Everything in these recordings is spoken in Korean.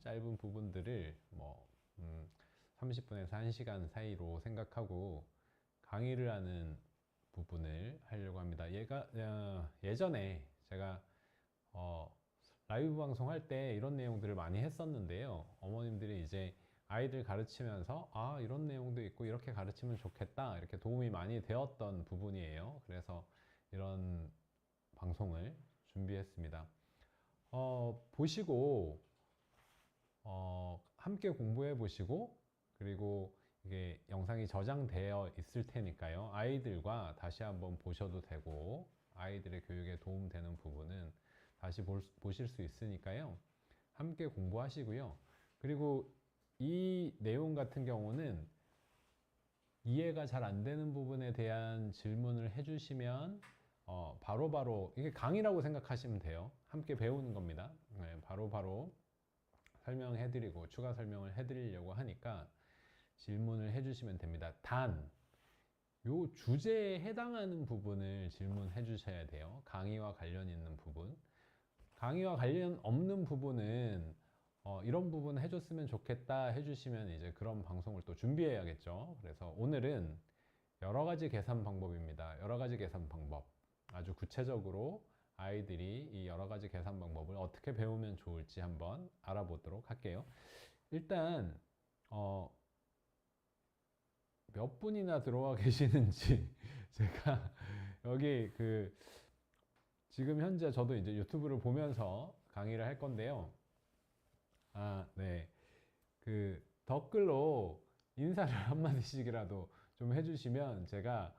짧은 부분들을 뭐 30분에서 1시간 사이로 생각하고 강의를 하는 부분을 하려고 합니다. 예전에 제가 라이브 방송할 때 이런 내용들을 많이 했었는데요. 어머님들이 이제 아이들 가르치면서 이런 내용도 있고 이렇게 가르치면 좋겠다, 이렇게 도움이 많이 되었던 부분이에요. 그래서 이런 방송을 준비했습니다. 보시고 함께 공부해 보시고, 그리고 이게 영상이 저장되어 있을 테니까요, 아이들과 다시 한번 보셔도 되고, 아이들의 교육에 도움되는 부분은 다시 보실 수 있으니까요, 함께 공부하시고요. 그리고 이 내용 같은 경우는 이해가 잘 안 되는 부분에 대한 질문을 해주시면 바로바로 이게 강의라고 생각하시면 돼요. 함께 배우는 겁니다. 바로바로 설명해드리고 추가 설명을 해드리려고 하니까 질문을 해주시면 됩니다. 단, 요 주제에 해당하는 부분을 질문해 주셔야 돼요. 강의와 관련 있는 부분. 강의와 관련 없는 부분은 이런 부분 해줬으면 좋겠다 해주시면 이제 그런 방송을 또 준비해야겠죠. 그래서 오늘은 여러 가지 계산 방법입니다. 여러 가지 계산 방법. 아주 구체적으로 아이들이 이 여러 가지 계산 방법을 어떻게 배우면 좋을지 한번 알아보도록 할게요. 일단 몇 분이나 들어와 계시는지 제가 여기 지금 현재 저도 이제 유튜브를 보면서 강의를 할 건데요. 네. 댓글로 인사를 한마디씩이라도 좀 해주시면 제가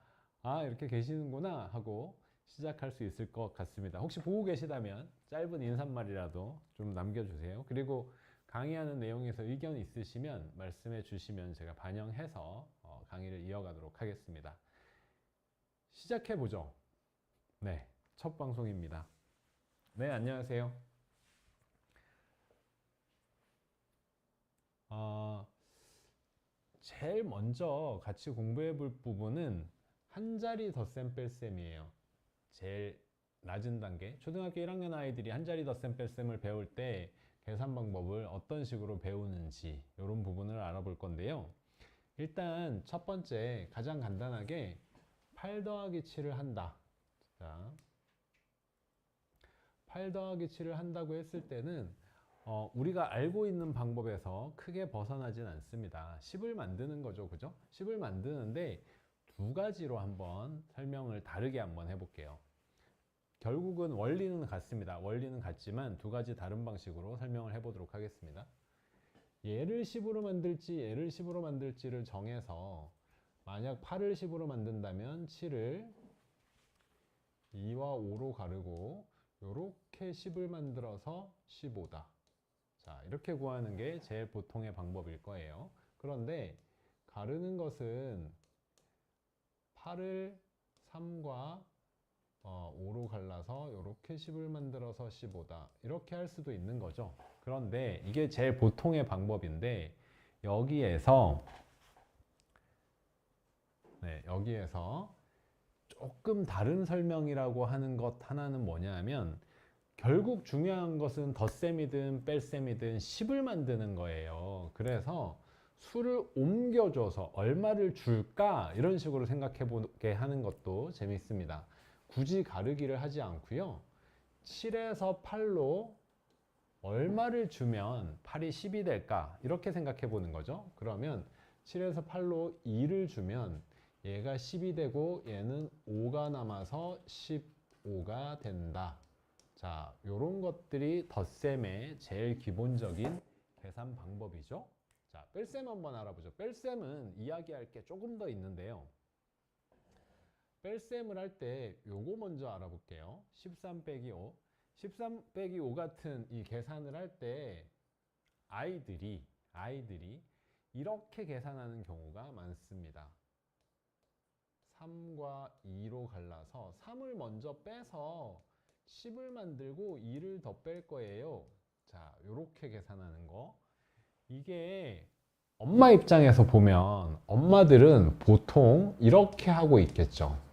이렇게 계시는구나 하고 시작할 수 있을 것 같습니다. 혹시 보고 계시다면 짧은 인사말이라도 좀 남겨주세요. 그리고 강의하는 내용에서 의견 있으시면 말씀해 주시면 제가 반영해서 강의를 이어가도록 하겠습니다. 시작해 보죠. 네, 첫 방송입니다. 네, 안녕하세요. 제일 먼저 같이 공부해 볼 부분은 한 자리 덧셈 뺄셈이에요. 제일 낮은 단계, 초등학교 1학년 아이들이 한 자리 덧셈 뺄셈을 배울 때 계산 방법을 어떤 식으로 배우는지 이런 부분을 알아볼 건데요. 일단 첫 번째, 가장 간단하게 8 더하기 7을 한다. 자, 8 더하기 7을 한다고 했을 때는 우리가 알고 있는 방법에서 크게 벗어나진 않습니다. 10을 만드는 거죠, 그죠? 10을 만드는데 두 가지로 한번 설명을 다르게 한번 해볼게요. 결국은 원리는 같습니다. 원리는 같지만 두 가지 다른 방식으로 설명을 해보도록 하겠습니다. 얘를 10으로 만들지 얘를 10으로 만들지를 정해서, 만약 8을 10으로 만든다면 7을 2와 5로 가르고 이렇게 10을 만들어서 15다. 자, 이렇게 구하는 게 제일 보통의 방법일 거예요. 그런데 가르는 것은 8을 3과 5로 갈라서 이렇게 10을 만들어서 15다. 이렇게 할 수도 있는 거죠. 그런데 이게 제일 보통의 방법인데, 여기에서 조금 다른 설명이라고 하는 것 하나는 뭐냐면, 결국 중요한 것은 덧셈이든 뺄셈이든 10을 만드는 거예요. 그래서 수를 옮겨줘서 얼마를 줄까, 이런 식으로 생각해 보게 하는 것도 재밌습니다. 굳이 가르기를 하지 않고요, 7에서 8로 얼마를 주면 8이 10이 될까, 이렇게 생각해 보는 거죠. 그러면 7에서 8로 2를 주면 얘가 10이 되고 얘는 5가 남아서 15가 된다. 자, 요런 것들이 덧셈의 제일 기본적인 계산 방법이죠. 자, 뺄셈 한번 알아보죠. 뺄셈은 이야기할 게 조금 더 있는데요. 뺄셈을 할 때 요거 먼저 알아볼게요. 13 빼기 5. 13 빼기 5 같은 이 계산을 할 때 아이들이 이렇게 계산하는 경우가 많습니다. 3과 2로 갈라서 3을 먼저 빼서 10을 만들고 2를 더 뺄 거예요. 자, 요렇게 계산하는 거. 이게 엄마 입장에서 보면 엄마들은 보통 이렇게 하고 있겠죠.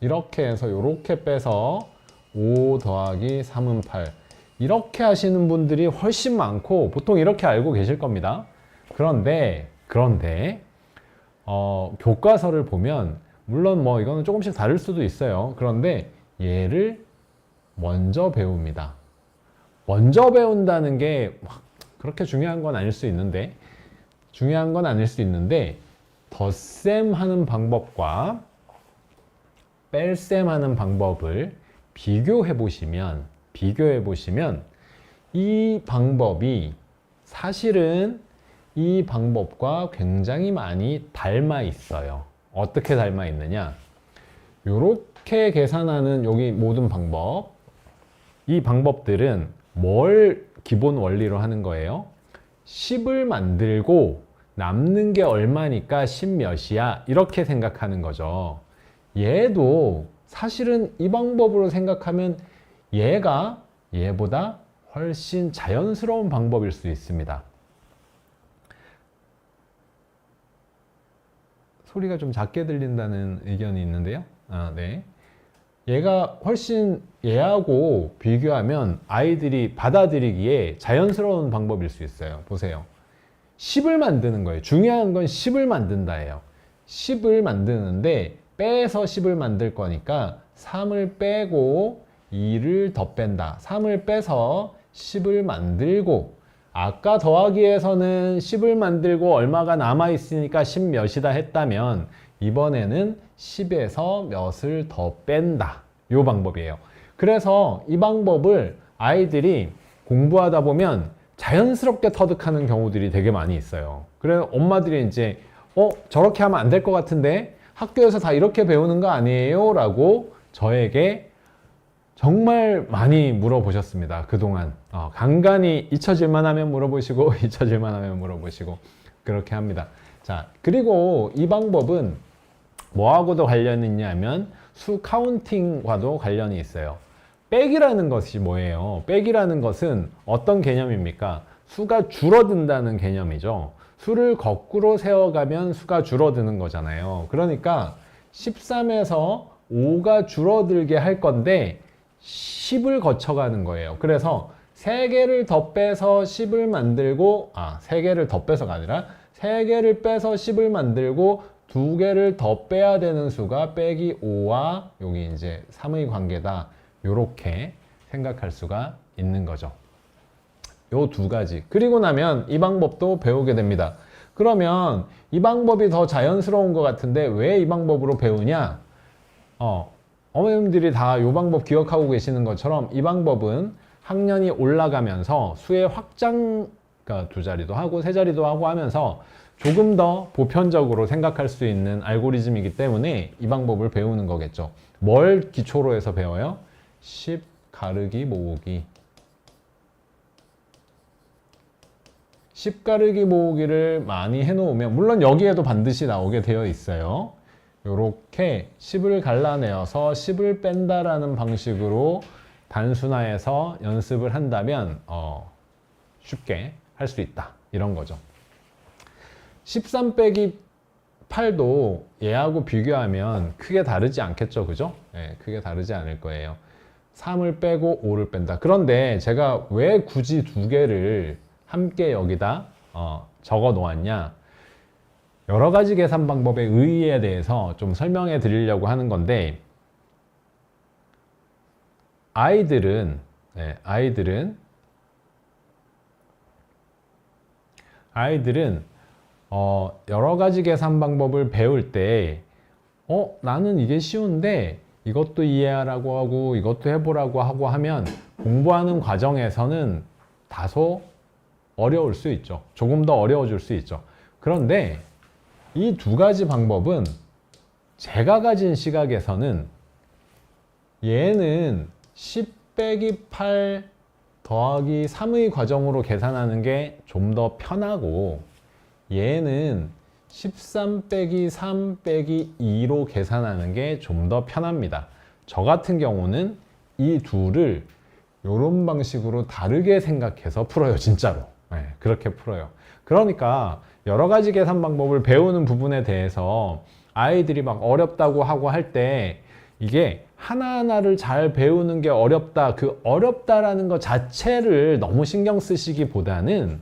이렇게 해서 요렇게 빼서 5 더하기 3은 8. 이렇게 하시는 분들이 훨씬 많고 보통 이렇게 알고 계실 겁니다. 그런데 교과서를 보면 물론 뭐 이거는 조금씩 다를 수도 있어요. 그런데 얘를 먼저 배웁니다. 먼저 배운다는 게 그렇게 중요한 건 아닐 수 있는데 덧셈 하는 방법과 뺄셈 하는 방법을 비교해 보시면 이 방법이 사실은 이 방법과 굉장히 많이 닮아 있어요. 어떻게 닮아 있느냐? 이렇게 계산하는 여기 모든 방법, 이 방법들은 뭘 기본 원리로 하는 거예요? 10을 만들고 남는 게 얼마니까 10 몇이야 이렇게 생각하는 거죠. 얘도 사실은 이 방법으로 생각하면 얘가 얘보다 훨씬 자연스러운 방법일 수 있습니다. 소리가 좀 작게 들린다는 의견이 있는데요. 네. 얘가 훨씬 얘하고 비교하면 아이들이 받아들이기에 자연스러운 방법일 수 있어요. 보세요. 10을 만드는 거예요. 중요한 건 10을 만든다예요. 10을 만드는데 빼서 10을 만들 거니까 3을 빼고 2를 더 뺀다. 3을 빼서 10을 만들고 아까 더하기에서는 10을 만들고 얼마가 남아있으니까 10 몇이다 했다면 이번에는 10에서 몇을 더 뺀다. 이 방법이에요. 그래서 이 방법을 아이들이 공부하다 보면 자연스럽게 터득하는 경우들이 되게 많이 있어요. 그래서 엄마들이 이제 저렇게 하면 안 될 것 같은데 학교에서 다 이렇게 배우는 거 아니에요? 라고 저에게 정말 많이 물어보셨습니다. 그동안 간간히 잊혀질만 하면 물어보시고 잊혀질만 하면 물어보시고 그렇게 합니다. 자, 그리고 이 방법은 뭐하고도 관련이 있냐면 수 카운팅과도 관련이 있어요. 빼기라는 것이 뭐예요? 빼기라는 것은 어떤 개념입니까? 수가 줄어든다는 개념이죠. 수를 거꾸로 세워가면 수가 줄어드는 거잖아요. 그러니까 13에서 5가 줄어들게 할 건데 10을 거쳐가는 거예요. 그래서 3개를 더 빼서 10을 만들고 3개를 더 빼서가 아니라 3개를 빼서 10을 만들고 2개를 더 빼야 되는 수가 빼기 5와 여기 이제 3의 관계다. 요렇게 생각할 수가 있는 거죠. 요 두 가지. 그리고 나면 이 방법도 배우게 됩니다. 그러면 이 방법이 더 자연스러운 것 같은데 왜 이 방법으로 배우냐? 어머님들이 다 이 방법 기억하고 계시는 것처럼 이 방법은 학년이 올라가면서 수의 확장, 그러니까 2자리도 하고 3자리도 하고 하면서 조금 더 보편적으로 생각할 수 있는 알고리즘이기 때문에 이 방법을 배우는 거겠죠. 뭘 기초로 해서 배워요? 10 가르기 모으기. 10 가르기 모으기를 많이 해놓으면 물론 여기에도 반드시 나오게 되어 있어요. 이렇게 10을 갈라내어서 10을 뺀다라는 방식으로 단순화해서 연습을 한다면 쉽게 할 수 있다. 이런 거죠. 13 빼기 8도 얘하고 비교하면 크게 다르지 않겠죠. 그죠? 네, 크게 다르지 않을 거예요. 3을 빼고 5를 뺀다. 그런데 제가 왜 굳이 2개를 함께 여기다 적어 놓았냐? 여러 가지 계산 방법의 의의에 대해서 좀 설명해 드리려고 하는 건데 아이들은 여러 가지 계산 방법을 배울 때 나는 이게 쉬운데 이것도 이해하라고 하고 이것도 해보라고 하고 하면 공부하는 과정에서는 다소 어려울 수 있죠. 조금 더 어려워질 수 있죠. 그런데 이 2가지 방법은 제가 가진 시각에서는 얘는 10 빼기 8 더하기 3의 과정으로 계산하는 게 좀 더 편하고 얘는 13 빼기 3 빼기 2로 계산하는 게 좀 더 편합니다. 저 같은 경우는 이 둘을 이런 방식으로 다르게 생각해서 풀어요. 진짜로. 네, 그렇게 풀어요. 그러니까 여러 가지 계산 방법을 배우는 부분에 대해서 아이들이 막 어렵다고 하고 할 때 이게 하나하나를 잘 배우는 게 어렵다. 그 어렵다라는 것 자체를 너무 신경 쓰시기보다는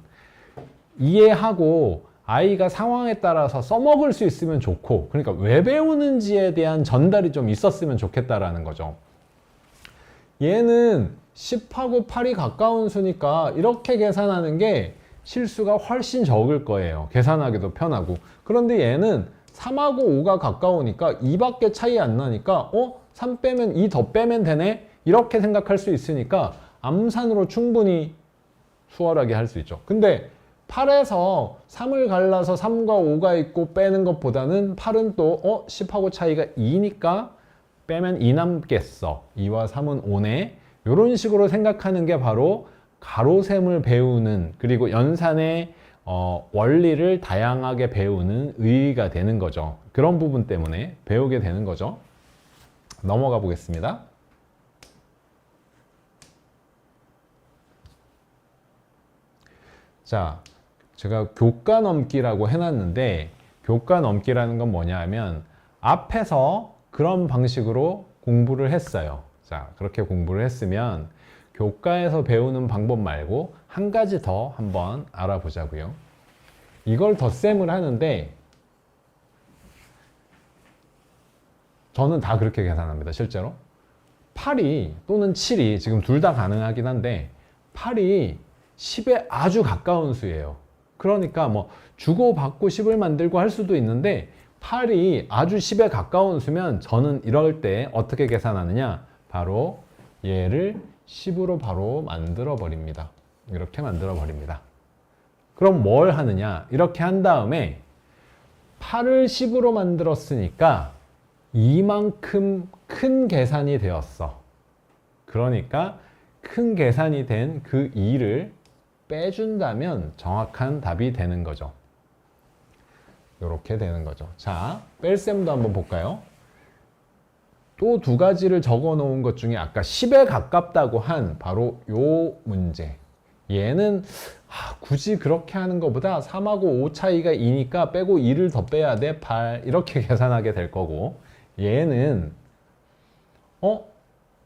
이해하고 아이가 상황에 따라서 써먹을 수 있으면 좋고, 그러니까 왜 배우는지에 대한 전달이 좀 있었으면 좋겠다라는 거죠. 얘는 10하고 8이 가까운 수니까 이렇게 계산하는 게 실수가 훨씬 적을 거예요. 계산하기도 편하고. 그런데 얘는 3하고 5가 가까우니까 2밖에 차이 안 나니까 3 빼면 2 더 빼면 되네? 이렇게 생각할 수 있으니까 암산으로 충분히 수월하게 할 수 있죠. 근데 8에서 3을 갈라서 3과 5가 있고 빼는 것보다는 8은 또 10하고 차이가 2니까 빼면 2 남겠어. 2와 3은 5네. 이런 식으로 생각하는 게 바로 가로셈을 배우는, 그리고 연산의 원리를 다양하게 배우는 의의가 되는 거죠. 그런 부분 때문에 배우게 되는 거죠. 넘어가 보겠습니다. 자, 제가 교과 넘기라고 해놨는데, 교과 넘기라는 건 뭐냐 하면 앞에서 그런 방식으로 공부를 했어요. 자, 그렇게 공부를 했으면 교과에서 배우는 방법 말고 한 가지 더 한번 알아보자고요. 이걸 덧셈을 하는데 저는 다 그렇게 계산합니다. 실제로 8이 또는 7이 지금 둘 다 가능하긴 한데 8이 10에 아주 가까운 수예요. 그러니까 뭐 주고받고 10을 만들고 할 수도 있는데 8이 아주 10에 가까운 수면 저는 이럴 때 어떻게 계산하느냐, 바로 얘를 10으로 바로 만들어 버립니다. 이렇게 만들어 버립니다. 그럼 뭘 하느냐, 이렇게 한 다음에 8을 10으로 만들었으니까 이만큼 큰 계산이 되었어. 그러니까 큰 계산이 된 그 2를 빼준다면 정확한 답이 되는 거죠. 이렇게 되는 거죠. 자, 뺄셈도 한번 볼까요? 또 두 가지를 적어 놓은 것 중에 아까 10에 가깝다고 한 바로 요 문제. 얘는 굳이 그렇게 하는 것보다 3하고 5 차이가 2니까 빼고 2를 더 빼야 돼. 8 이렇게 계산하게 될 거고, 얘는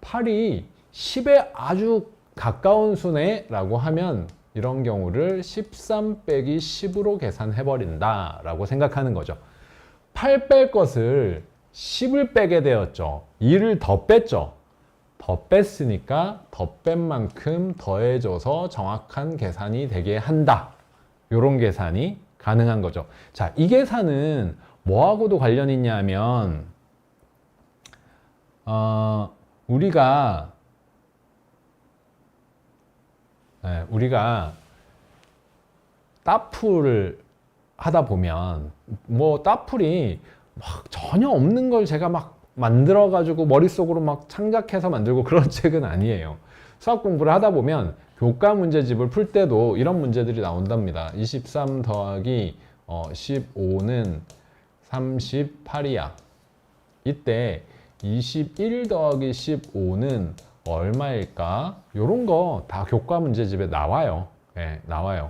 8이 10에 아주 가까운 수네 라고 하면 이런 경우를 13 빼기 10으로 계산해 버린다 라고 생각하는 거죠. 8 뺄 것을 10을 빼게 되었죠. 2를 더 뺐죠. 더 뺐으니까 더 뺀 만큼 더해줘서 정확한 계산이 되게 한다. 이런 계산이 가능한 거죠. 자, 이 계산은 뭐하고도 관련이 있냐 하면 우리가 따풀을 하다 보면 뭐 따풀이 막 전혀 없는 걸 제가 막 만들어 가지고 머릿속으로 막 창작해서 만들고 그런 책은 아니에요. 수학 공부를 하다 보면 교과 문제집을 풀 때도 이런 문제들이 나온답니다. 23 더하기 15는 38이야. 이때 21 더하기 15는 얼마일까? 이런 거 다 교과 문제집에 나와요. 나와요.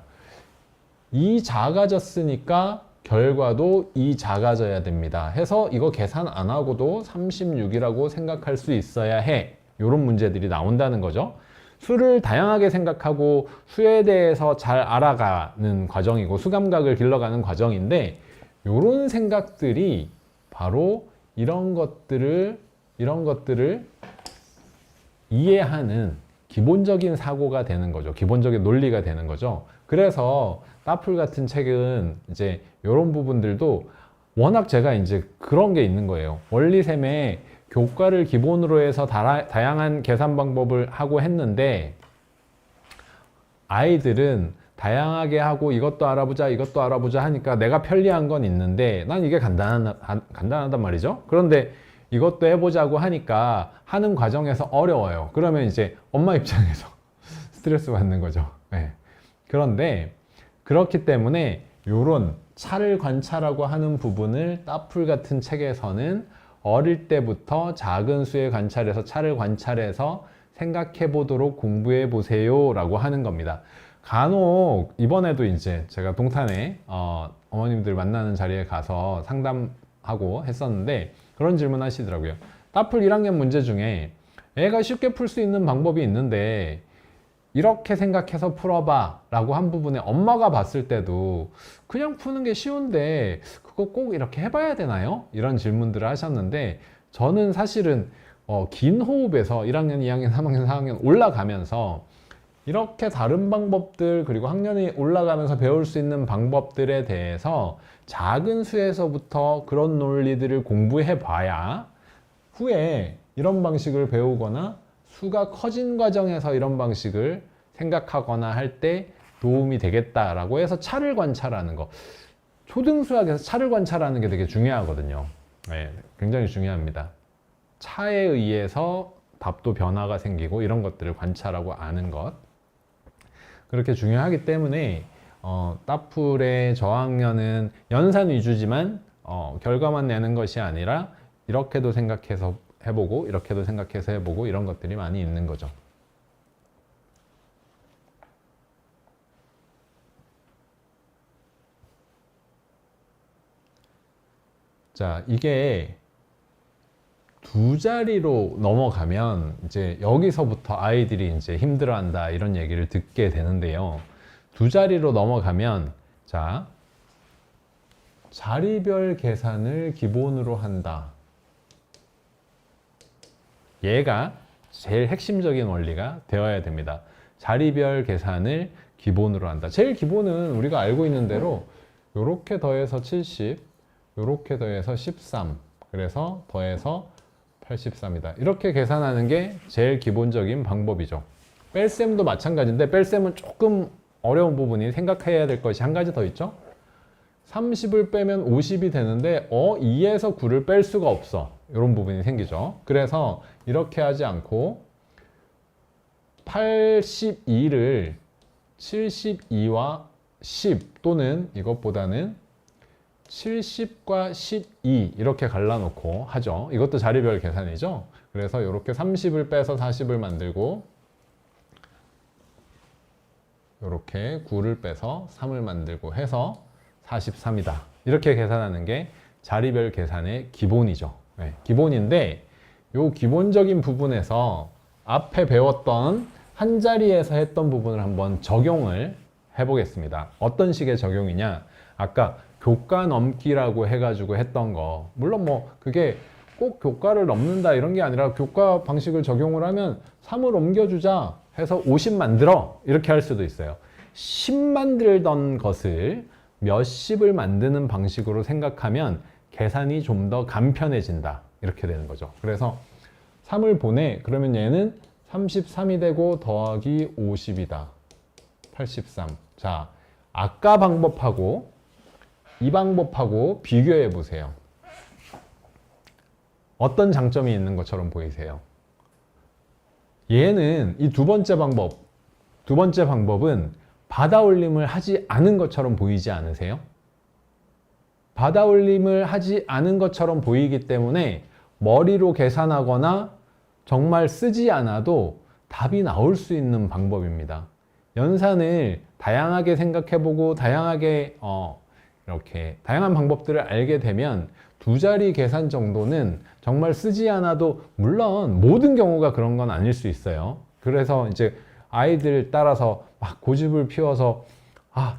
이 작아졌으니까 결과도 이 작아져야 됩니다. 해서 이거 계산 안 하고도 36이라고 생각할 수 있어야 해. 이런 문제들이 나온다는 거죠. 수를 다양하게 생각하고 수에 대해서 잘 알아가는 과정이고 수감각을 길러가는 과정인데, 이런 생각들이 바로 이런 것들을 이해하는 기본적인 사고가 되는 거죠. 기본적인 논리가 되는 거죠. 그래서 따풀 같은 책은 이제 이런 부분들도 워낙 제가 이제 그런 게 있는 거예요. 원리셈에 교과를 기본으로 해서 다양한 계산 방법을 하고 했는데 아이들은 다양하게 하고 이것도 알아보자 이것도 알아보자 하니까 내가 편리한 건 있는데 난 이게 간단하단 말이죠. 그런데 이것도 해보자고 하니까 하는 과정에서 어려워요. 그러면 이제 엄마 입장에서 스트레스 받는 거죠. 그런데 그렇기 때문에 이런 차를 관찰하고 하는 부분을 따풀 같은 책에서는 어릴 때부터 작은 수의 관찰에서 차를 관찰해서 생각해 보도록 공부해 보세요 라고 하는 겁니다. 간혹 이번에도 이제 제가 동탄에 어머님들 만나는 자리에 가서 상담하고 했었는데 그런 질문 하시더라고요. 따풀 1학년 문제 중에 애가 쉽게 풀 수 있는 방법이 있는데 이렇게 생각해서 풀어봐 라고 한 부분에 엄마가 봤을 때도 그냥 푸는 게 쉬운데 그거 꼭 이렇게 해봐야 되나요? 이런 질문들을 하셨는데 저는 사실은 긴 호흡에서 1학년, 2학년, 3학년, 4학년 올라가면서 이렇게 다른 방법들 그리고 학년이 올라가면서 배울 수 있는 방법들에 대해서 작은 수에서부터 그런 논리들을 공부해 봐야 후에 이런 방식을 배우거나 수가 커진 과정에서 이런 방식을 생각하거나 할 때 도움이 되겠다라고 해서 차를 관찰하는 거. 초등수학에서 차를 관찰하는 게 되게 중요하거든요. 네, 굉장히 중요합니다. 차에 의해서 답도 변화가 생기고 이런 것들을 관찰하고 아는 것. 그렇게 중요하기 때문에 따풀의 저학년은 연산 위주지만 결과만 내는 것이 아니라 이렇게도 생각해서 해보고 이렇게도 생각해서 해보고 이런 것들이 많이 있는 거죠. 자, 이게 두 자리로 넘어가면 이제 여기서부터 아이들이 이제 힘들어한다 이런 얘기를 듣게 되는데요. 두 자리로 넘어가면 자, 자리별 계산을 기본으로 한다. 얘가 제일 핵심적인 원리가 되어야 됩니다. 자리별 계산을 기본으로 한다. 제일 기본은 우리가 알고 있는 대로 요렇게 더해서 70, 요렇게 더해서 13, 그래서 더해서 83이다. 이렇게 계산하는 게 제일 기본적인 방법이죠. 뺄셈도 마찬가지인데 뺄셈은 조금 어려운 부분이 생각해야 될 것이 한 가지 더 있죠. 30을 빼면 50이 되는데 2에서 9를 뺄 수가 없어. 이런 부분이 생기죠. 그래서 이렇게 하지 않고 82를 72와 10 또는 이것보다는 70과 12 이렇게 갈라놓고 하죠. 이것도 자리별 계산이죠. 그래서 이렇게 30을 빼서 40을 만들고 이렇게 9를 빼서 3을 만들고 해서 43이다. 이렇게 계산하는 게 자리별 계산의 기본이죠. 네, 기본인데 이 기본적인 부분에서 앞에 배웠던 한 자리에서 했던 부분을 한번 적용을 해보겠습니다. 어떤 식의 적용이냐? 아까 교과 넘기라고 해가지고 했던 거, 물론 뭐 그게 꼭 교과를 넘는다 이런 게 아니라 교과 방식을 적용을 하면 3을 옮겨주자 해서 50 만들어 이렇게 할 수도 있어요. 10 만들던 것을 몇십을 만드는 방식으로 생각하면 계산이 좀 더 간편해진다 이렇게 되는 거죠. 그래서 3을 보내 그러면 얘는 33이 되고 더하기 50이다. 83. 자, 아까 방법하고 이 방법하고 비교해 보세요. 어떤 장점이 있는 것처럼 보이세요? 얘는 이 두 번째 방법은 받아올림을 하지 않은 것처럼 보이지 않으세요? 받아올림을 하지 않은 것처럼 보이기 때문에 머리로 계산하거나 정말 쓰지 않아도 답이 나올 수 있는 방법입니다. 연산을 다양하게 생각해보고 다양하게 이렇게 다양한 방법들을 알게 되면 두 자리 계산 정도는 정말 쓰지 않아도, 물론 모든 경우가 그런 건 아닐 수 있어요. 그래서 이제 아이들 따라서 막 고집을 피워서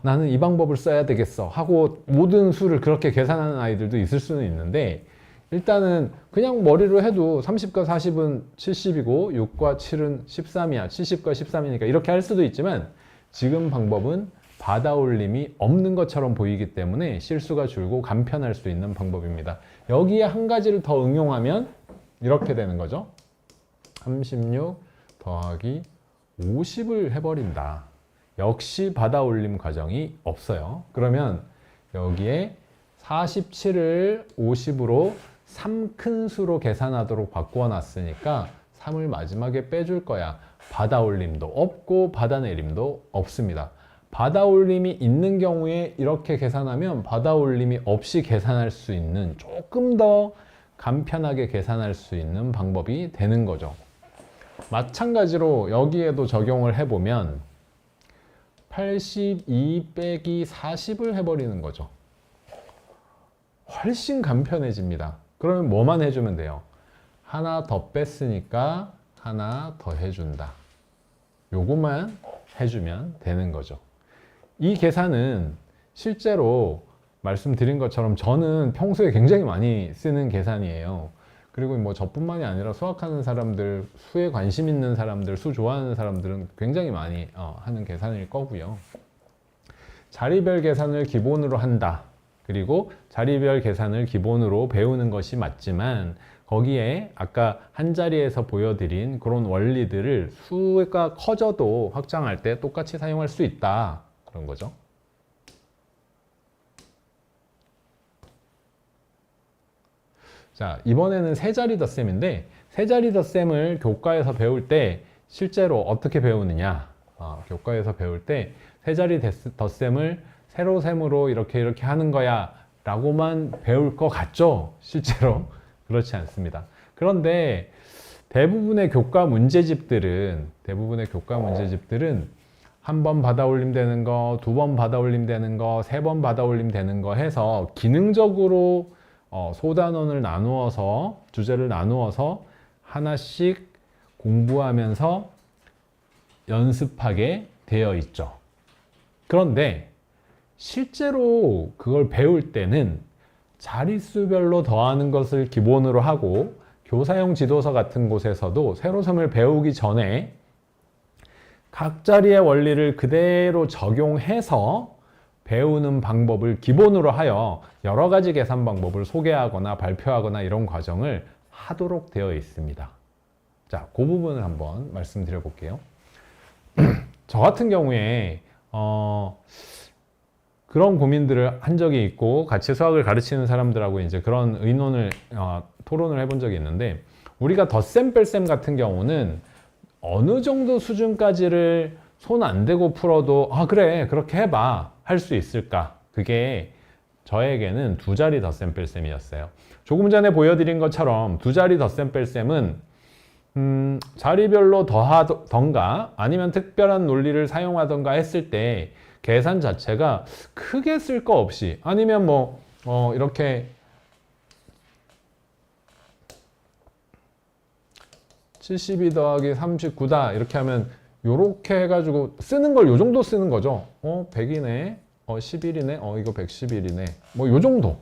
나는 이 방법을 써야 되겠어 하고 모든 수를 그렇게 계산하는 아이들도 있을 수는 있는데, 일단은 그냥 머리로 해도 30과 40은 70이고 6과 7은 13이야 70과 13이니까 이렇게 할 수도 있지만, 지금 방법은 받아올림이 없는 것처럼 보이기 때문에 실수가 줄고 간편할 수 있는 방법입니다. 여기에 한 가지를 더 응용하면 이렇게 되는 거죠. 36 더하기 50을 해버린다. 역시 받아올림 과정이 없어요. 그러면 여기에 47을 50으로 3큰 수로 계산하도록 바꾸어 놨으니까 3을 마지막에 빼줄 거야. 받아올림도 없고 받아내림도 없습니다. 받아올림이 있는 경우에 이렇게 계산하면 받아올림이 없이 계산할 수 있는, 조금 더 간편하게 계산할 수 있는 방법이 되는 거죠. 마찬가지로 여기에도 적용을 해보면 82 빼기 40을 해버리는 거죠. 훨씬 간편해집니다. 그러면 뭐만 해주면 돼요? 하나 더 뺐으니까 하나 더 해준다. 요것만 해주면 되는 거죠. 이 계산은 실제로 말씀드린 것처럼 저는 평소에 굉장히 많이 쓰는 계산이에요. 그리고 뭐 저뿐만이 아니라 수학하는 사람들, 수에 관심 있는 사람들, 수 좋아하는 사람들은 굉장히 많이 하는 계산일 거고요. 자리별 계산을 기본으로 한다. 그리고 자리별 계산을 기본으로 배우는 것이 맞지만 거기에 아까 한 자리에서 보여드린 그런 원리들을 수가 커져도 확장할 때 똑같이 사용할 수 있다. 그런 거죠. 자, 이번에는 세 자리 덧셈인데 세 자리 덧셈을 교과에서 배울 때 실제로 어떻게 배우느냐. 교과에서 배울 때 세 자리 덧셈을 세로셈으로 이렇게 하는 거야 라고만 배울 것 같죠? 실제로 그렇지 않습니다. 그런데 대부분의 교과 문제집들은 한 번 받아올림 되는 거, 두 번 받아올림 되는 거, 세 번 받아올림 되는 거 해서 기능적으로 소단원을 나누어서 주제를 나누어서 하나씩 공부하면서 연습하게 되어 있죠. 그런데 실제로 그걸 배울 때는 자릿수별로 더하는 것을 기본으로 하고 교사용 지도서 같은 곳에서도 세로셈을 배우기 전에 각 자리의 원리를 그대로 적용해서 배우는 방법을 기본으로 하여 여러 가지 계산 방법을 소개하거나 발표하거나 이런 과정을 하도록 되어 있습니다. 자, 그 부분을 한번 말씀드려 볼게요. 저 같은 경우에 그런 고민들을 한 적이 있고 같이 수학을 가르치는 사람들하고 이제 그런 의논을 토론을 해본 적이 있는데 우리가 덧셈 뺄셈 같은 경우는 어느 정도 수준까지를 손 안 대고 풀어도 그래 그렇게 해봐 할 수 있을까? 그게 저에게는 두 자리 덧셈 뺄셈이었어요. 조금 전에 보여드린 것처럼 두 자리 덧셈 뺄셈은 자리별로 더하던가 아니면 특별한 논리를 사용하던가 했을 때 계산 자체가 크게 쓸 거 없이 아니면 뭐 이렇게 72 더하기 39다 이렇게 하면 요렇게 해가지고 쓰는 걸 요 정도 쓰는 거죠. 100이네 11이네 이거 111이네 뭐 요 정도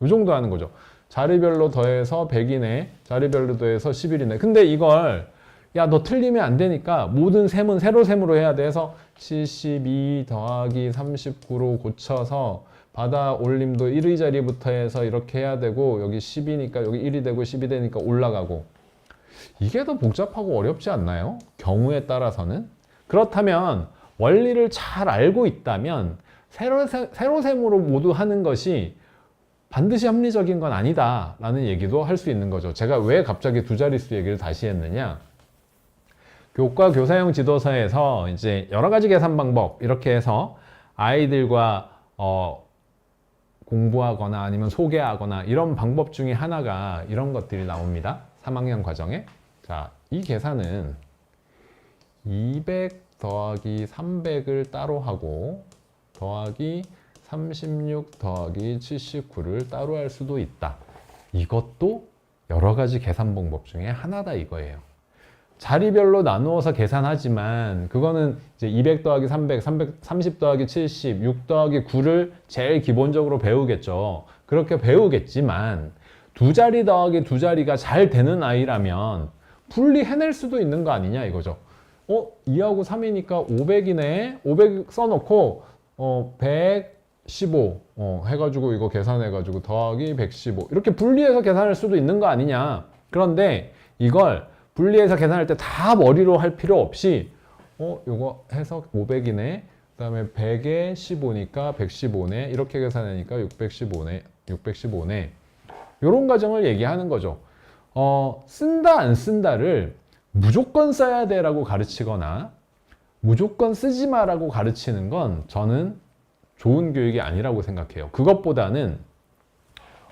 요 정도 하는 거죠. 자리별로 더해서 100이네 자리별로 더해서 11이네 근데 이걸 야 너 틀리면 안 되니까 모든 셈은 세로셈으로 해야 돼서 72 더하기 39로 고쳐서 받아 올림도 1의 자리부터 해서 이렇게 해야 되고 여기 10이니까 여기 1이 되고 10이 되니까 올라가고 이게 더 복잡하고 어렵지 않나요? 경우에 따라서는. 그렇다면 원리를 잘 알고 있다면 세로셈으로 모두 하는 것이 반드시 합리적인 건 아니다 라는 얘기도 할 수 있는 거죠. 제가 왜 갑자기 두 자릿수 얘기를 다시 했느냐. 교과 교사용 지도서에서 이제 여러 가지 계산 방법 이렇게 해서 아이들과 공부하거나 아니면 소개하거나 이런 방법 중에 하나가 이런 것들이 나옵니다. 3학년 과정에. 자, 이 계산은 200 더하기 300을 따로 하고 더하기 36 더하기 79를 따로 할 수도 있다. 이것도 여러 가지 계산 방법 중에 하나다 이거예요. 자리별로 나누어서 계산하지만 그거는 이제 200 더하기 300, 330 더하기 70, 6 더하기 9를 제일 기본적으로 배우겠죠. 그렇게 배우겠지만 두 자리 더하기 두 자리가 잘 되는 아이라면 분리해낼 수도 있는 거 아니냐 이거죠. 2하고 3이니까 500이네. 500 써놓고 115 해가지고 이거 계산해가지고 더하기 115 이렇게 분리해서 계산할 수도 있는 거 아니냐. 그런데 이걸 분리해서 계산할 때 다 머리로 할 필요 없이 요거 해서 500이네. 그 다음에 100에 15니까 115네. 이렇게 계산하니까 615네. 요런 과정을 얘기하는 거죠. 쓴다 안 쓴다를 무조건 써야 돼 라고 가르치거나 무조건 쓰지 마라고 가르치는 건 저는 좋은 교육이 아니라고 생각해요. 그것보다는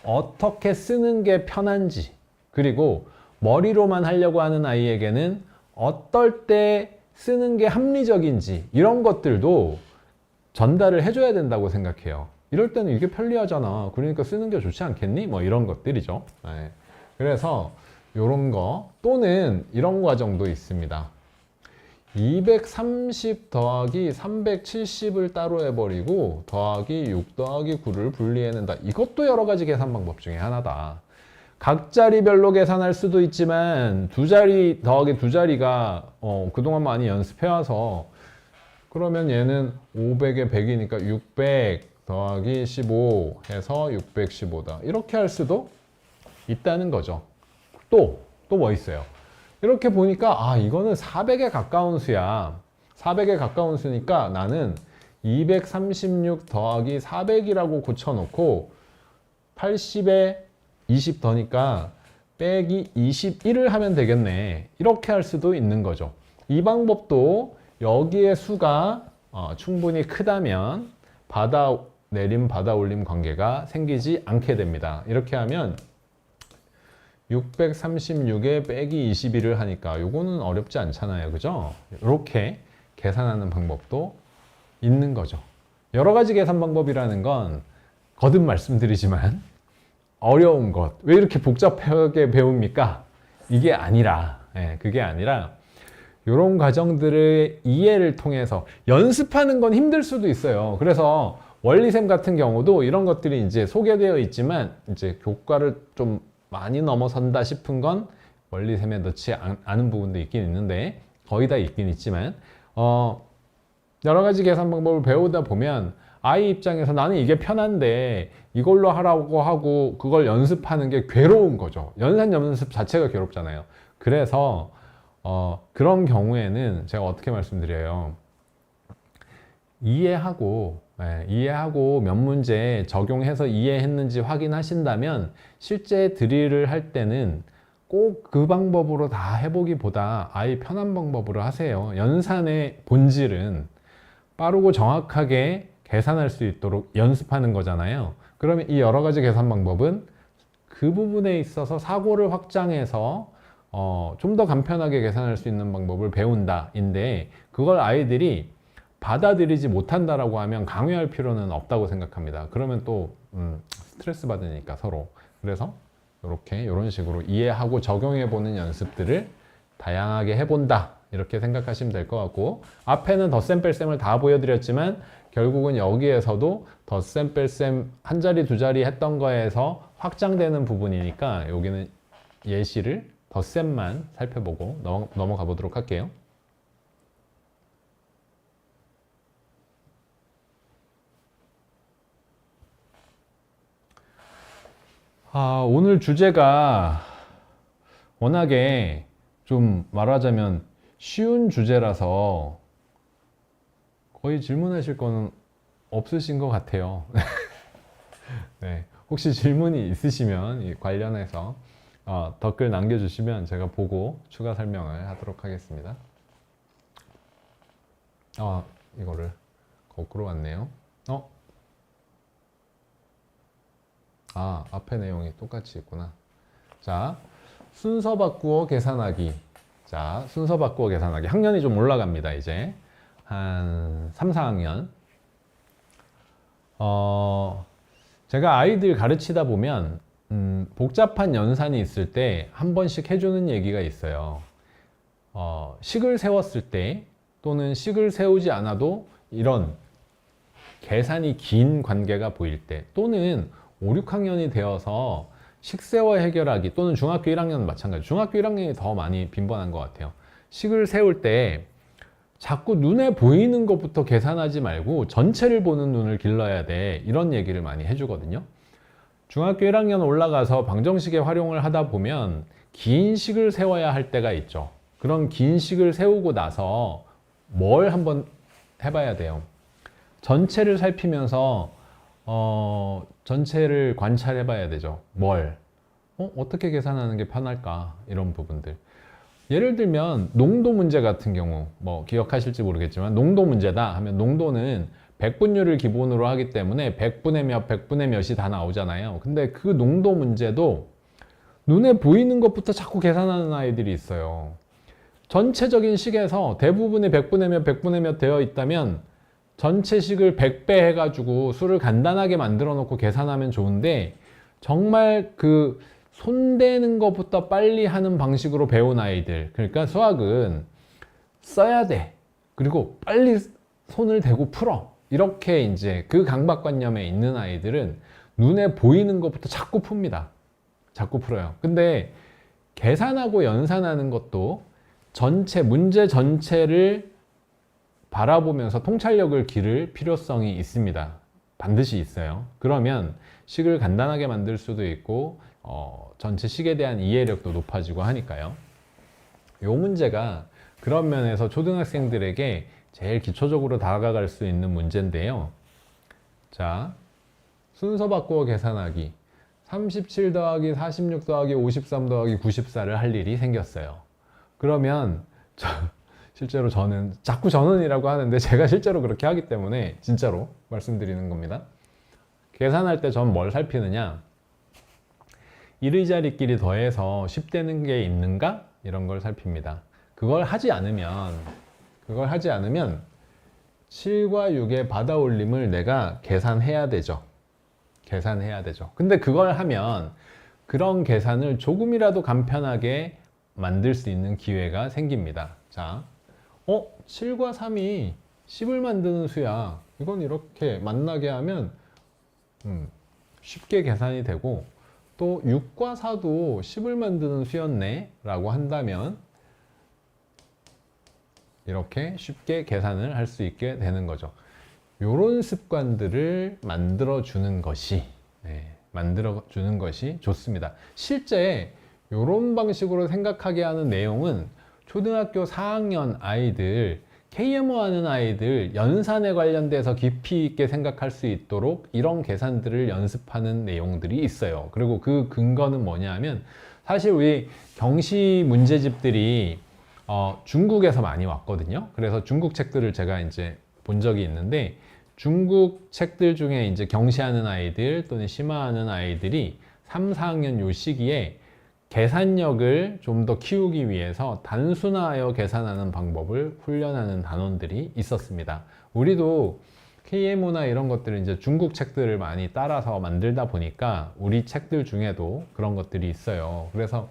어떻게 쓰는 게 편한지 그리고 머리로만 하려고 하는 아이에게는 어떨 때 쓰는 게 합리적인지 이런 것들도 전달을 해줘야 된다고 생각해요. 이럴 때는 이게 편리하잖아. 그러니까 쓰는 게 좋지 않겠니? 뭐 이런 것들이죠. 네. 그래서 요런 거 또는 이런 과정도 있습니다. 230 더하기 370을 따로 해버리고 더하기 6 더하기 9를 분리해낸다. 이것도 여러 가지 계산 방법 중에 하나다. 각 자리별로 계산할 수도 있지만 두 자리 더하기 두 자리가 그동안 많이 연습해와서 그러면 얘는 500에 100이니까 600 더하기 15 해서 615다. 이렇게 할 수도 있다는 거죠. 또 뭐 있어요? 이렇게 보니까 이거는 400에 가까운 수야. 400에 가까운 수니까 나는 236 더하기 400이라고 고쳐놓고 80에 20 더니까 빼기 21을 하면 되겠네. 이렇게 할 수도 있는 거죠. 이 방법도 여기에 수가 충분히 크다면 받아 내림 받아 올림 관계가 생기지 않게 됩니다. 이렇게 하면 636에 빼기 21을 하니까 요거는 어렵지 않잖아요. 그죠? 이렇게 계산하는 방법도 있는 거죠. 여러 가지 계산 방법이라는 건 거듭 말씀드리지만 어려운 것, 왜 이렇게 복잡하게 배웁니까? 이게 아니라, 그게 아니라 이런 과정들의 이해를 통해서 연습하는 건 힘들 수도 있어요. 그래서 원리셈 같은 경우도 이런 것들이 이제 소개되어 있지만 이제 교과를 좀 많이 넘어선다 싶은 건 원리셈에 넣지 않은 부분도 있긴 있는데 거의 다 있긴 있지만 여러 가지 계산 방법을 배우다 보면 아이 입장에서 나는 이게 편한데 이걸로 하라고 하고 그걸 연습하는 게 괴로운 거죠. 연습 자체가 괴롭잖아요. 그래서 그런 경우에는 제가 어떻게 말씀드려요? 이해하고 몇 문제 적용해서 이해했는지 확인하신다면 실제 드릴을 할 때는 꼭 그 방법으로 다 해보기보다 아예 편한 방법으로 하세요. 연산의 본질은 빠르고 정확하게 계산할 수 있도록 연습하는 거잖아요. 그러면 이 여러 가지 계산 방법은 그 부분에 있어서 사고를 확장해서 좀 더 간편하게 계산할 수 있는 방법을 배운다인데 그걸 아이들이 받아들이지 못한다라고 하면 강요할 필요는 없다고 생각합니다. 그러면 또 스트레스 받으니까 서로. 그래서 이런 식으로 이해하고 적용해보는 연습들을 다양하게 해본다. 이렇게 생각하시면 될 것 같고 앞에는 덧셈 뺄셈을 다 보여드렸지만 결국은 여기에서도 덧셈 뺄셈 한 자리 두 자리 했던 거에서 확장되는 부분이니까 여기는 예시를 덧셈만 살펴보고 넘어가 보도록 할게요. 오늘 주제가 워낙에 좀 말하자면 쉬운 주제라서 거의 질문하실 거는 없으신 것 같아요. 네, 혹시 질문이 있으시면 이 관련해서 댓글 남겨주시면 제가 보고 추가 설명을 하도록 하겠습니다. 이거를 거꾸로 왔네요. 앞에 내용이 똑같이 있구나. 자, 순서 바꾸어 계산하기. 자, 순서 바꾸어 계산하기. 학년이 좀 올라갑니다, 이제. 한 3, 4학년. 제가 아이들 가르치다 보면, 복잡한 연산이 있을 때 한 번씩 해주는 얘기가 있어요. 식을 세웠을 때, 또는 식을 세우지 않아도 이런 계산이 긴 관계가 보일 때, 또는 5, 6학년이 되어서 식세워 해결하기 또는 중학교 1학년은 마찬가지. 중학교 1학년이 더 많이 빈번한 것 같아요. 식을 세울 때 자꾸 눈에 보이는 것부터 계산하지 말고 전체를 보는 눈을 길러야 돼. 이런 얘기를 많이 해주거든요. 중학교 1학년 올라가서 방정식의 활용을 하다 보면 긴 식을 세워야 할 때가 있죠. 그런 긴 식을 세우고 나서 뭘 한번 해봐야 돼요. 전체를 살피면서 전체를 관찰해 봐야 되죠. 어떻게 계산하는 게 편할까? 이런 부분들. 예를 들면 농도 문제 같은 경우 기억하실지 모르겠지만 농도 문제다 하면 농도는 백분율을 기본으로 하기 때문에 100분의 몇, 100분의 몇이 다 나오잖아요. 근데 그 농도 문제도 눈에 보이는 것부터 자꾸 계산하는 아이들이 있어요. 전체적인 식에서 대부분이 100분의 몇, 100분의 몇 되어 있다면 전체 식을 100배 해가지고 수를 간단하게 만들어 놓고 계산하면 좋은데 정말 그 손대는 것부터 빨리 하는 방식으로 배운 아이들. 그러니까 수학은 써야 돼. 그리고 빨리 손을 대고 풀어. 이렇게 이제 그 강박관념에 있는 아이들은 눈에 보이는 것부터 자꾸 풉니다. 자꾸 풀어요. 근데 계산하고 연산하는 것도 문제 전체를 바라보면서 통찰력을 기를 필요성이 있습니다. 반드시 있어요. 그러면 식을 간단하게 만들 수도 있고 전체 식에 대한 이해력도 높아지고 하니까요. 이 문제가 그런 면에서 초등학생들에게 제일 기초적으로 다가갈 수 있는 문제인데요. 자, 순서 바꾸어 계산하기. 37 더하기 46 더하기 53 더하기 94를 할 일이 생겼어요. 그러면 실제로 저는 자꾸 저는이라고 하는데 제가 실제로 그렇게 하기 때문에 진짜로 말씀드리는 겁니다. 계산할 때 전 뭘 살피느냐? 이리자리끼리 더해서 10 되는 게 있는가? 이런 걸 살핍니다. 그걸 하지 않으면 7과 6의 받아올림을 내가 계산해야 되죠. 근데 그걸 하면 그런 계산을 조금이라도 간편하게 만들 수 있는 기회가 생깁니다. 자, 7과 3이 10을 만드는 수야. 이건 이렇게 만나게 하면 쉽게 계산이 되고, 또 6과 4도 10을 만드는 수였네 라고 한다면 이렇게 쉽게 계산을 할 수 있게 되는 거죠. 요런 습관들을 만들어주는 것이 좋습니다. 실제 요런 방식으로 생각하게 하는 내용은 초등학교 4학년 아이들, KMO 하는 아이들, 연산에 관련돼서 깊이 있게 생각할 수 있도록 이런 계산들을 연습하는 내용들이 있어요. 그리고 그 근거는 뭐냐 하면, 사실 우리 경시 문제집들이 중국에서 많이 왔거든요. 그래서 중국 책들을 제가 이제 본 적이 있는데, 중국 책들 중에 이제 경시하는 아이들 또는 심화하는 아이들이 3, 4학년 요 시기에 계산력을 좀 더 키우기 위해서 단순화하여 계산하는 방법을 훈련하는 단원들이 있었습니다. 우리도 KMO나 이런 것들을 이제 중국 책들을 많이 따라서 만들다 보니까 우리 책들 중에도 그런 것들이 있어요. 그래서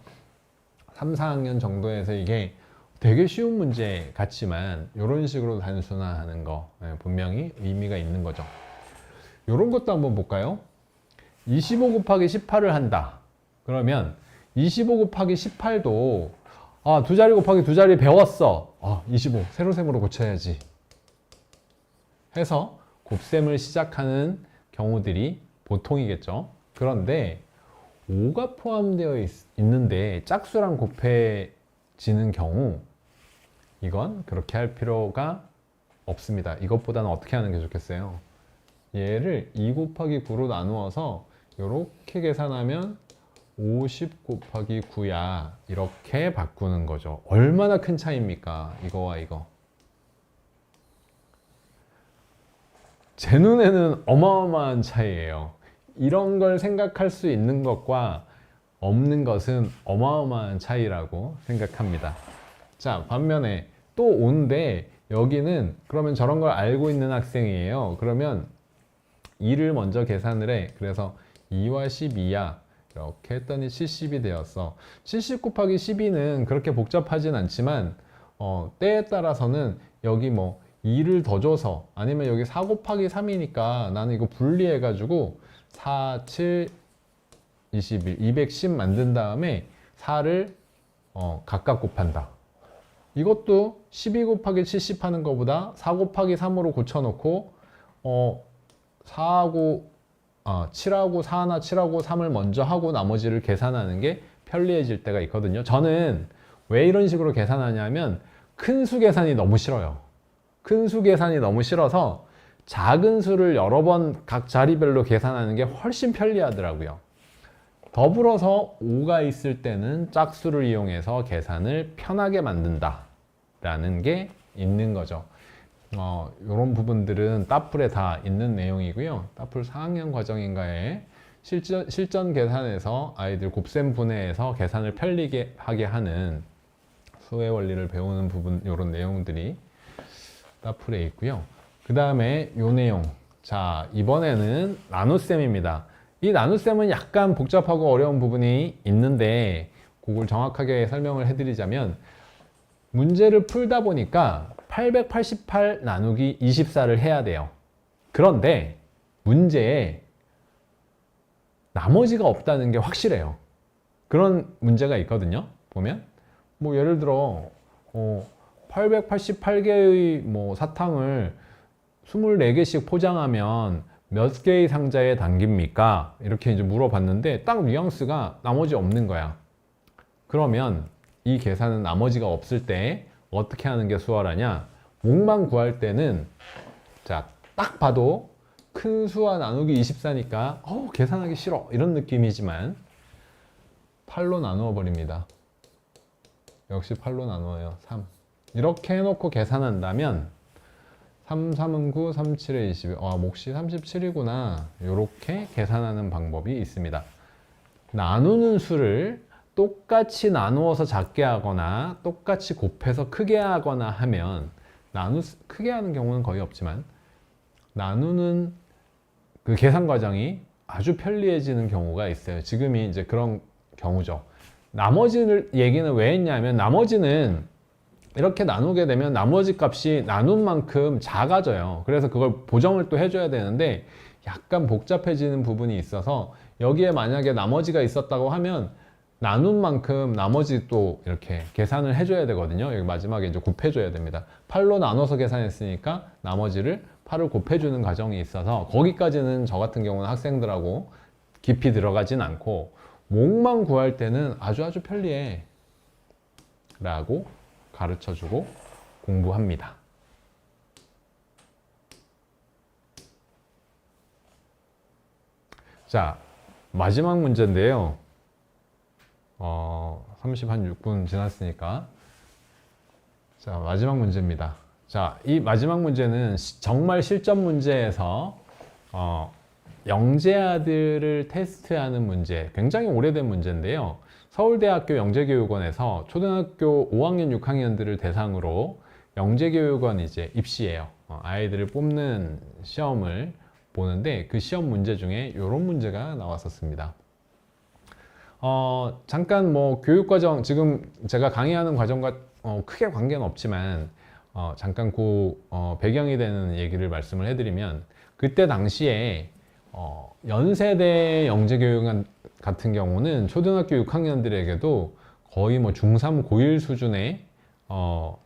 3, 4학년 정도에서 이게 되게 쉬운 문제 같지만 이런 식으로 단순화하는 거 분명히 의미가 있는 거죠. 이런 것도 한번 볼까요? 25 곱하기 18을 한다. 그러면 25 곱하기 18도 두 자리 곱하기 두 자리 배웠어. 25 세로셈으로 고쳐야지 해서 곱셈을 시작하는 경우들이 보통이겠죠. 그런데 5가 포함되어 있는데 짝수랑 곱해지는 경우, 이건 그렇게 할 필요가 없습니다. 이것보다는 어떻게 하는 게 좋겠어요? 얘를 2 곱하기 9로 나누어서 이렇게 계산하면 50 곱하기 9야. 이렇게 바꾸는 거죠. 얼마나 큰 차이입니까? 이거와 이거. 제 눈에는 어마어마한 차이예요. 이런 걸 생각할 수 있는 것과 없는 것은 어마어마한 차이라고 생각합니다. 자, 반면에 또 5인데 여기는 그러면 저런 걸 알고 있는 학생이에요. 그러면 2를 먼저 계산을 해. 그래서 2와 12야. 이렇게 했더니 70이 되었어. 70 곱하기 12는 그렇게 복잡하진 않지만 때에 따라서는 여기 뭐 2를 더 줘서, 아니면 여기 4 곱하기 3이니까 나는 이거 분리해 가지고 4, 7, 21, 210 만든 다음에 4를 각각 곱한다. 이것도 12 곱하기 70 하는 것보다 4 곱하기 3으로 고쳐놓고 7하고 4나 7하고 3을 먼저 하고 나머지를 계산하는 게 편리해질 때가 있거든요. 저는 왜 이런 식으로 계산하냐면 큰 수 계산이 너무 싫어요. 큰 수 계산이 너무 싫어서 작은 수를 여러 번 각 자리별로 계산하는 게 훨씬 편리하더라고요. 더불어서 5가 있을 때는 짝수를 이용해서 계산을 편하게 만든다 라는 게 있는 거죠. 이런 부분들은 따풀에 다 있는 내용이고요. 따풀 4학년 과정인가에 실전 계산에서 아이들 곱셈 분해해서 계산을 편리하게 하는 수의 원리를 배우는 부분, 이런 내용들이 따풀에 있고요. 그 다음에 이 내용. 자, 이번에는 나눗셈입니다. 이 나눗셈은 약간 복잡하고 어려운 부분이 있는데 그걸 정확하게 설명을 해드리자면 문제를 풀다 보니까 888 나누기 24를 해야 돼요. 그런데 문제에 나머지가 없다는 게 확실해요. 그런 문제가 있거든요. 보면 뭐 예를 들어 888개의 뭐 사탕을 24개씩 포장하면 몇 개의 상자에 담깁니까? 이렇게 이제 물어봤는데 딱 뉘앙스가 나머지 없는 거야. 그러면 이 계산은 나머지가 없을 때 어떻게 하는 게 수월하냐? 목만 구할 때는 자, 딱 봐도 큰 수와 나누기 24니까 계산하기 싫어 이런 느낌이지만 8로 나누어 버립니다. 역시 8로 나누어요. 3 이렇게 해놓고 계산한다면 3, 3은 9, 3, 7에 22 몫이 37이구나 이렇게 계산하는 방법이 있습니다. 나누는 수를 똑같이 나누어서 작게 하거나 똑같이 곱해서 크게 하거나 하면 크게 하는 경우는 거의 없지만 나누는 그 계산 과정이 아주 편리해지는 경우가 있어요. 지금이 이제 그런 경우죠. 나머지를 얘기는 왜 했냐면 나머지는 이렇게 나누게 되면 나머지 값이 나눈 만큼 작아져요. 그래서 그걸 보정을 또 해줘야 되는데 약간 복잡해지는 부분이 있어서 여기에 만약에 나머지가 있었다고 하면 나눈 만큼 나머지 또 이렇게 계산을 해줘야 되거든요. 여기 마지막에 이제 곱해줘야 됩니다. 8로 나눠서 계산했으니까 나머지를 8을 곱해주는 과정이 있어서 거기까지는 저 같은 경우는 학생들하고 깊이 들어가진 않고 목만 구할 때는 아주 편리해 라고 가르쳐주고 공부합니다. 자, 마지막 문제인데요. 36분 지났으니까 자, 마지막 문제입니다. 자, 이 마지막 문제는 정말 실전 문제에서 영재아들을 테스트하는 문제, 굉장히 오래된 문제인데요. 서울대학교 영재교육원에서 초등학교 5학년, 6학년들을 대상으로 영재교육원 이제 입시예요. 아이들을 뽑는 시험을 보는데 그 시험 문제 중에 이런 문제가 나왔었습니다. 잠깐 뭐 교육과정, 지금 제가 강의하는 과정과 크게 관계는 없지만 잠깐 그 배경이 되는 얘기를 말씀을 해드리면 그때 당시에 연세대 영재교육원 같은 경우는 초등학교 6학년들에게도 거의 뭐 중3, 고1 수준의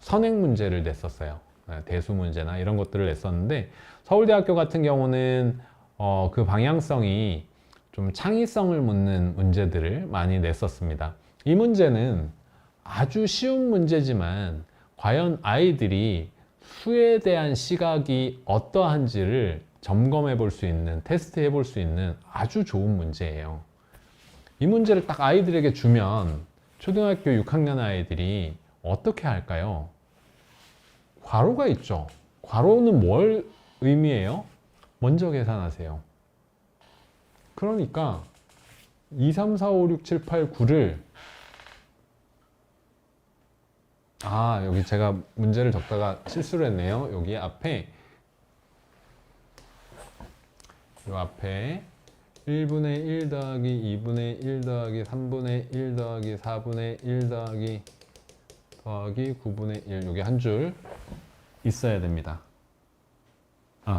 선행 문제를 냈었어요. 대수 문제나 이런 것들을 냈었는데 서울대학교 같은 경우는 그 방향성이 좀 창의성을 묻는 문제들을 많이 냈었습니다. 이 문제는 아주 쉬운 문제지만 과연 아이들이 수에 대한 시각이 어떠한지를 점검해 볼 수 있는, 테스트해 볼 수 있는 아주 좋은 문제예요. 이 문제를 딱 아이들에게 주면 초등학교 6학년 아이들이 어떻게 할까요? 괄호가 있죠. 괄호는 뭘 의미해요? 먼저 계산하세요. 그러니까 2, 3, 4, 5, 6, 7, 8, 9를 여기 제가 문제를 적다가 실수를 했네요. 여기 앞에 이 앞에 1분의 1 더하기 2분의 1 더하기 3분의 1 더하기 4분의 1 더하기 9분의 1 여기 한 줄 있어야 됩니다.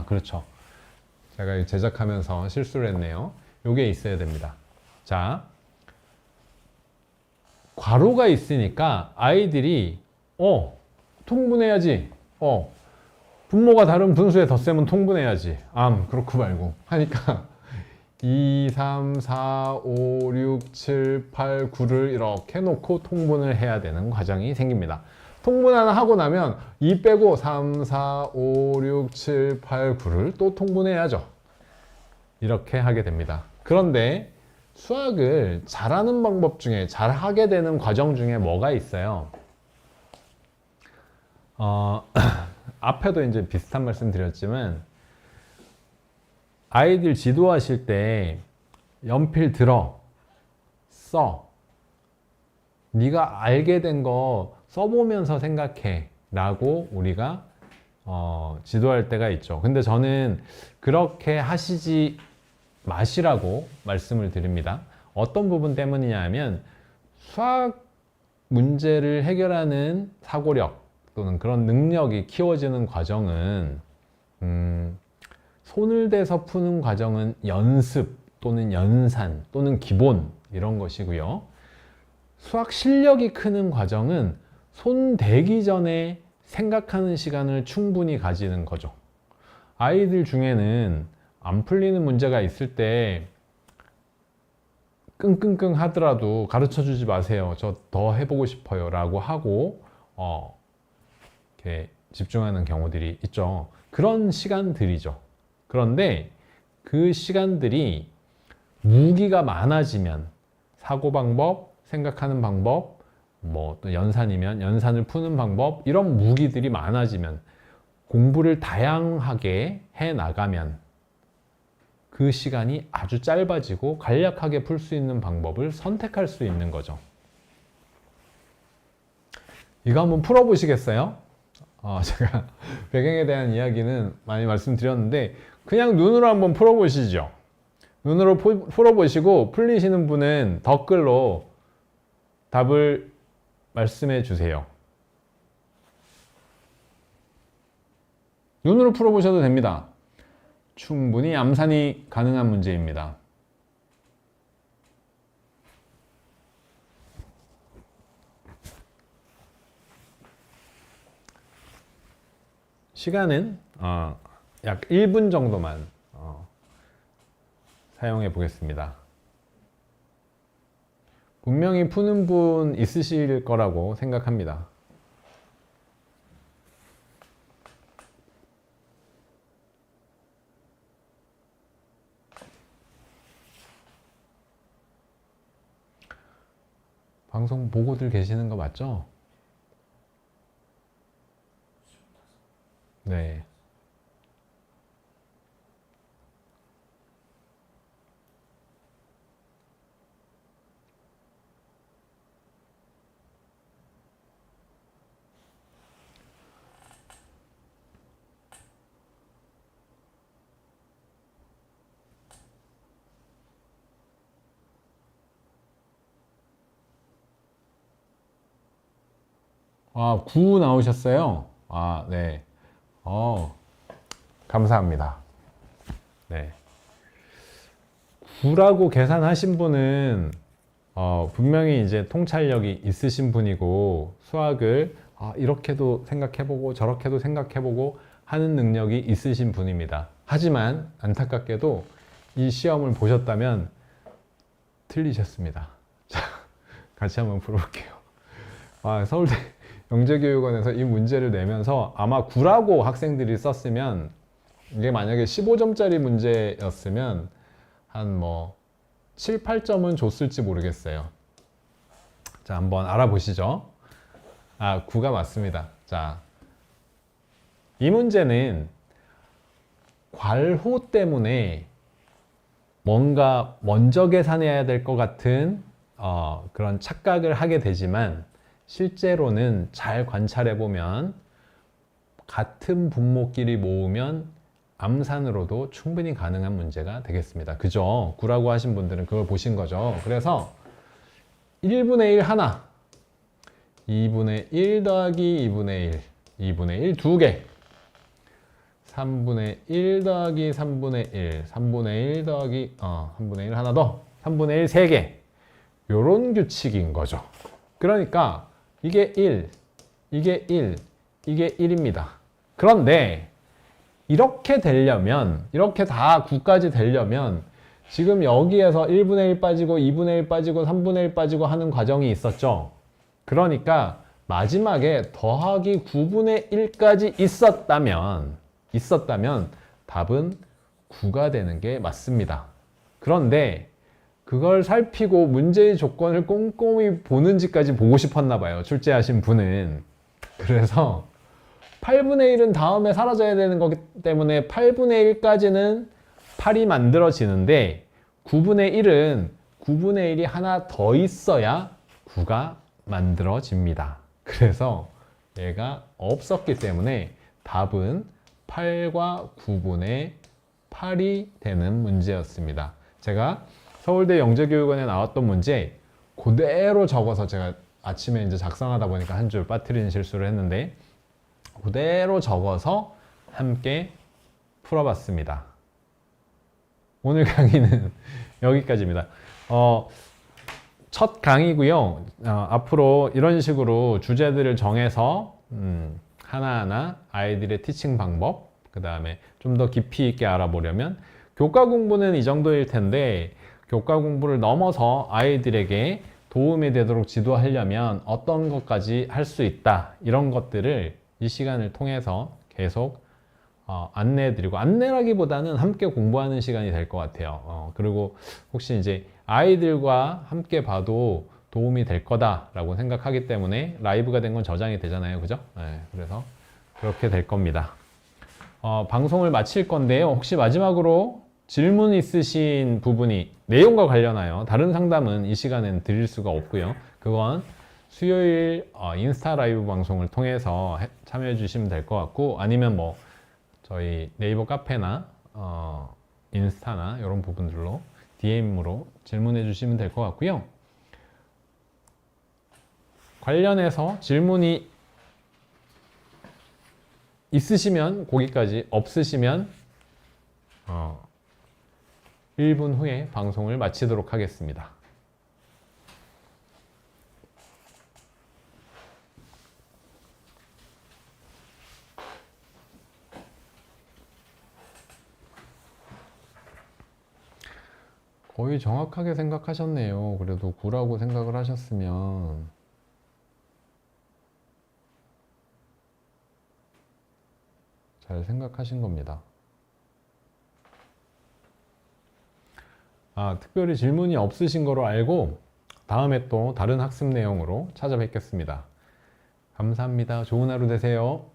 그렇죠. 제가 제작하면서 실수를 했네요. 요게 있어야 됩니다. 자, 괄호가 있으니까 아이들이 통분해야지. 분모가 다른 분수의 덧셈은 통분해야지. 그렇고 말고 하니까 2, 3, 4, 5, 6, 7, 8, 9를 이렇게 놓고 통분을 해야 되는 과정이 생깁니다. 통분 하나 하고 나면 2 빼고 3, 4, 5, 6, 7, 8, 9를 또 통분해야죠. 이렇게 하게 됩니다. 그런데 수학을 잘하는 방법 중에, 잘하게 되는 과정 중에 뭐가 있어요? 앞에도 이제 비슷한 말씀 드렸지만 아이들 지도하실 때 연필 들어, 써. 네가 알게 된 거 써보면서 생각해 라고 우리가 지도할 때가 있죠. 근데 저는 그렇게 하시지 마시라고 말씀을 드립니다. 어떤 부분 때문이냐 하면 수학 문제를 해결하는 사고력 또는 그런 능력이 키워지는 과정은 손을 대서 푸는 과정은 연습 또는 연산 또는 기본 이런 것이고요. 수학 실력이 크는 과정은 손 대기 전에 생각하는 시간을 충분히 가지는 거죠. 아이들 중에는 안 풀리는 문제가 있을 때 끙끙끙 하더라도 가르쳐 주지 마세요. 저 더 해보고 싶어요. 라고 하고, 이렇게 집중하는 경우들이 있죠. 그런 시간들이죠. 그런데 그 시간들이 무기가 많아지면 사고방법, 생각하는 방법, 뭐 또 연산이면 연산을 푸는 방법, 이런 무기들이 많아지면 공부를 다양하게 해 나가면 그 시간이 아주 짧아지고 간략하게 풀 수 있는 방법을 선택할 수 있는 거죠. 이거 한번 풀어보시겠어요? 제가 배경에 대한 이야기는 많이 말씀드렸는데 그냥 눈으로 한번 풀어보시죠. 눈으로 풀어보시고 풀리시는 분은 댓글로 답을 말씀해 주세요. 눈으로 풀어보셔도 됩니다. 충분히 암산이 가능한 문제입니다. 시간은 약 1분 정도만 사용해 보겠습니다. 분명히 푸는 분 있으실 거라고 생각합니다. 방송 보고들 계시는 거 맞죠? 네. 아, 9 나오셨어요? 아, 네. 감사합니다. 네. 9라고 계산하신 분은 분명히 이제 통찰력이 있으신 분이고 수학을 이렇게도 생각해보고 저렇게도 생각해보고 하는 능력이 있으신 분입니다. 하지만 안타깝게도 이 시험을 보셨다면 틀리셨습니다. 자, 같이 한번 풀어볼게요. 서울대 영재교육원에서 이 문제를 내면서 아마 9라고 학생들이 썼으면 이게 만약에 15점짜리 문제였으면 한 뭐 7, 8점은 줬을지 모르겠어요. 자, 한번 알아보시죠. 9가 맞습니다. 자, 이 문제는 괄호 때문에 뭔가 먼저 계산해야 될 것 같은 그런 착각을 하게 되지만 실제로는 잘 관찰해 보면 같은 분모끼리 모으면 암산으로도 충분히 가능한 문제가 되겠습니다. 그죠? 9라고 하신 분들은 그걸 보신 거죠. 그래서 1분의 1 하나, 2분의 1 더하기 2분의 1, 2분의 1 두 개, 3분의 1 더하기 3분의 1, 3분의 1 더하기 3분의 1 하나 더, 3분의 1 세 개, 요런 규칙인 거죠. 그러니까 이게 1, 이게 1, 이게 1입니다. 그런데 이렇게 되려면, 이렇게 다 9까지 되려면 지금 여기에서 1분의 1 빠지고 2분의 1 빠지고 3분의 1 빠지고 하는 과정이 있었죠. 그러니까 마지막에 더하기 9분의 1까지 있었다면 답은 9가 되는 게 맞습니다. 그런데 그걸 살피고 문제의 조건을 꼼꼼히 보는지까지 보고 싶었나 봐요. 출제하신 분은. 그래서 8분의 1은 다음에 사라져야 되는 거기 때문에 8분의 1까지는 8이 만들어지는데 9분의 1은 9분의 1이 하나 더 있어야 9가 만들어집니다. 그래서 얘가 없었기 때문에 답은 8과 9분의 8이 되는 문제였습니다. 제가 서울대 영재교육원에 나왔던 문제 그대로 적어서 제가 아침에 이제 작성하다 보니까 한 줄 빠뜨리는 실수를 했는데 그대로 적어서 함께 풀어봤습니다. 오늘 강의는 여기까지입니다. 첫 강의고요. 앞으로 이런 식으로 주제들을 정해서 하나하나 아이들의 티칭 방법, 그 다음에 좀 더 깊이 있게 알아보려면 교과 공부는 이 정도일 텐데 교과 공부를 넘어서 아이들에게 도움이 되도록 지도하려면 어떤 것까지 할 수 있다, 이런 것들을 이 시간을 통해서 계속 안내해드리고, 안내라기보다는 함께 공부하는 시간이 될 것 같아요. 그리고 혹시 이제 아이들과 함께 봐도 도움이 될 거다라고 생각하기 때문에 라이브가 된 건 저장이 되잖아요, 그죠? 네, 그래서 그렇게 될 겁니다. 방송을 마칠 건데요. 혹시 마지막으로 질문 있으신 부분이 내용과 관련하여 다른 상담은 이 시간에는 드릴 수가 없고요. 그건 수요일 인스타 라이브 방송을 통해서 참여해 주시면 될 것 같고, 아니면 뭐 저희 네이버 카페나 인스타나 이런 부분들로 DM으로 질문해 주시면 될 것 같고요. 관련해서 질문이 있으시면 거기까지, 없으시면 1분 후에 방송을 마치도록 하겠습니다. 거의 정확하게 생각하셨네요. 그래도 9라고 생각을 하셨으면 잘 생각하신 겁니다. 특별히 질문이 없으신 거로 알고 다음에 또 다른 학습 내용으로 찾아뵙겠습니다. 감사합니다. 좋은 하루 되세요.